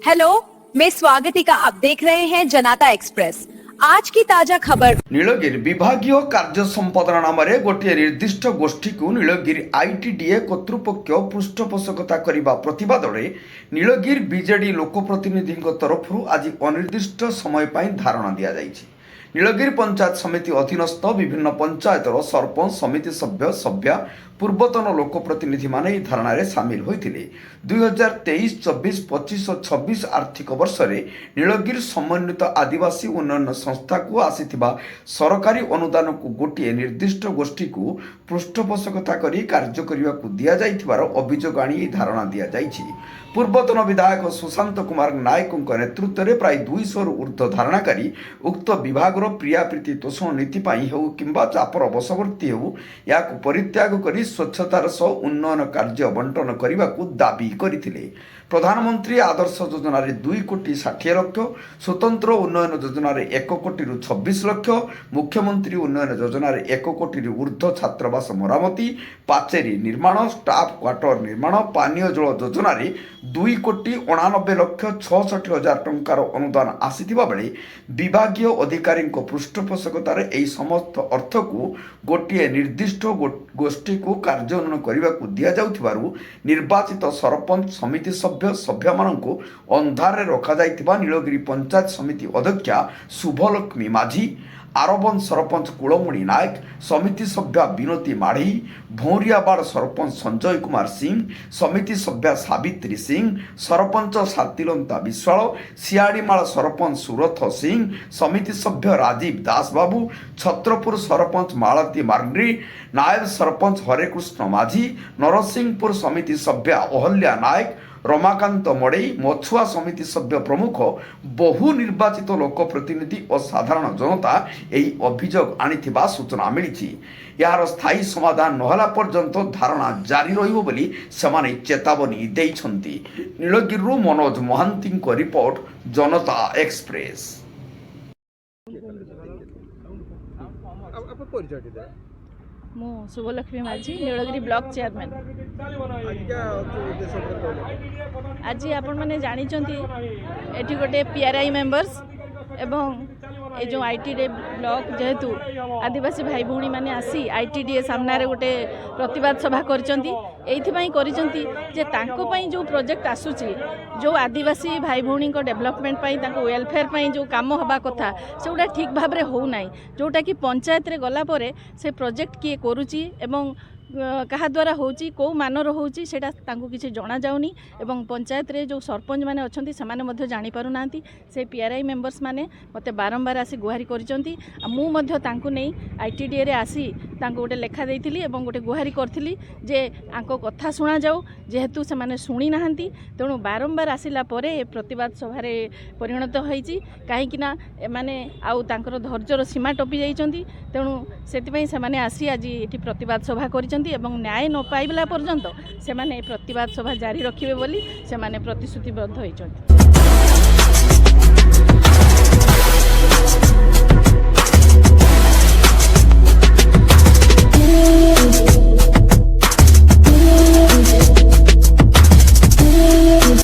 Hello, मैं स्वागतिका। आप देख रहे हैं जनता एक्सप्रेस। आज की ताजा खबर। नीलगिरी विभागीय कार्य संपादन नाम गोटे निर्दिष्ट गोष्ठी को नीलगिरी आईटीडीए कर्तृपक्ष पृष्ठपोषकता करने प्रतिवाद में नीलगिरी बीजेडी लोकप्रतिनिधि तरफ आज अनिर्दिष्ट समय धारणा दि जाएगी। नीलगिरी पंचायत समिति अधीनस्थ विभिन्न पंचायतर सरपंच समिति सभ्य सभ्या पूर्वतन लोकप्रतिनिधि माने धारणा रे सामिल होते 2023-24-25 और 26 आर्थिक वर्ष में नीलगिरी समन्वित आदिवासी उन्नयन संस्था को आसीथिबा सरकारी अनुदान को गोटे निर्दिष्ट गोष्ठी को पृष्ठपोषकता करी कार्य करने को दि जाइथिबार अभियोग आनी धारणा दि जाइछि। पूर्वतन विधायक सुशांत कुमार नायक नेतृत्व में प्राय 200 ऊर्ध्व धारणाकारी उक्त विभाग प्रियाप्रीति तोषण नीति हो किंबा चापर बशवर्ती हो या परित्याग कर स्वच्छतार सह उन्नयन कार्य बंटन करने को दाबी करथिले। प्रधानमंत्री आदर्श योजना 2 कोटी 60 लाख, स्वतंत्र उन्नयन योजना 1 कोटी 26 लाख, मुख्यमंत्री उन्नयन योजना 1 कोटी ऊर्ध्व छात्रावास मरामती, पाचेरी निर्माण, स्टाफ क्वार्टर निर्माण, पानीय जल योजना 2 कोटी 89 लाख 66 हजार टंकार अनुदान आसीथिबा बेले विभागीय अधिकारी पृष्ठपोषकतार यही समस्त अर्थ को गोटे निर्दिष्ट गोष्ठी को कार्यान्वयन करने को दि जाउथिबारु निर्वाचित सरपंच समिति सभ्य सभ्य मानक अंधारे रखा जाइथिबा नीलगिरी पंचायत समिति अध्यक्षा शुभलक्ष्मी माझी, आरबन सरपंच कुलमणि नायक, समिति सभ्या विनोती माढ़ी, भौरियाबाड़ सरपंच संजय कुमार सिंह, समिति सभ्या सावित्री सिंह, सरपंच सातिलंता विश्वाल, सियाड़ीमाल सरपंच सुरथ सिंह, समिति सभ्य राजीव दास बाबू, छत्रपुर सरपंच मालती मार्ग्री, नायब सरपंच हरेकृष्ण माझी, नरसिंहपुर समिति सभ्या अहल्या नायक, रमाकांत मड़ई, मछुआ समिति सभ्य प्रमुख बहु निर्वाचित लोक प्रतिनिधि और साधारण जनता यही अभियोग आनिथिबा सूचना मिली। यार स्थायी समाधान नहला पर्यंत धारणा जारी रहिबो बोली सेमाने चेतावनी देइछन्ति। नीलगिरिरु मनोज महांती को रिपोर्ट, जनता एक्सप्रेस। मु शुभलक्ष्मी माझी, नीलगिरी ब्लॉक चेयरमैन। आज आपण मैंने जानी एटी गोटे पीआरआई मेंबर्स एवं ये जो आईटीडीए ब्लॉक जेहेतु आदिवासी भाई भौणी मैंने आसी आईटीडीए सामने गोटे प्रतिवाद सभा करिसेंती जे तांको पई जो प्रोजेक्ट आसुची जो आदिवासी भाई भौणी को डेवलपमेंट पई तांको वेलफेयर पई जो काम हबा कथा सेउडा ठीक भाव रे हो नाई, जोटा कि पंचायत रे गला परे से प्रोजेक्ट किए करूची एवं कहा द्वारा होची को मानर होची सेटा तांको किछि जणा जाउनी एवं पंचायत रे जो सरपंच माने अछंती समाने मध्य जानि पारु नांती। से पीआरआई मेंबर्स माने मते बारंबार आसी गुहारी करिसंती। मु मध्य तांको नै आईटीडीए रे आसी तांको गोटे लेखा देइथिली एवं गोटे गुहारी करथिली जे आंको कथा सुना जाऊ, जेहेतु से माने सुनी नाहंती तेणु बारंबार आसिला परे प्रतिवाद सभारे परिणत होईची। काहेकि ना माने आउ तांकर धैर्यर सीमा टपी जाइचंती, तेणु सेति पई से माने आसी आज एठी प्रतिवाद सभा करिसंती एवं न्याय न पाइबला पर्यंत से माने प्रतिवाद सभा जारी रखिबे बोली से माने प्रतिश्रुतिबद्ध होइचंती।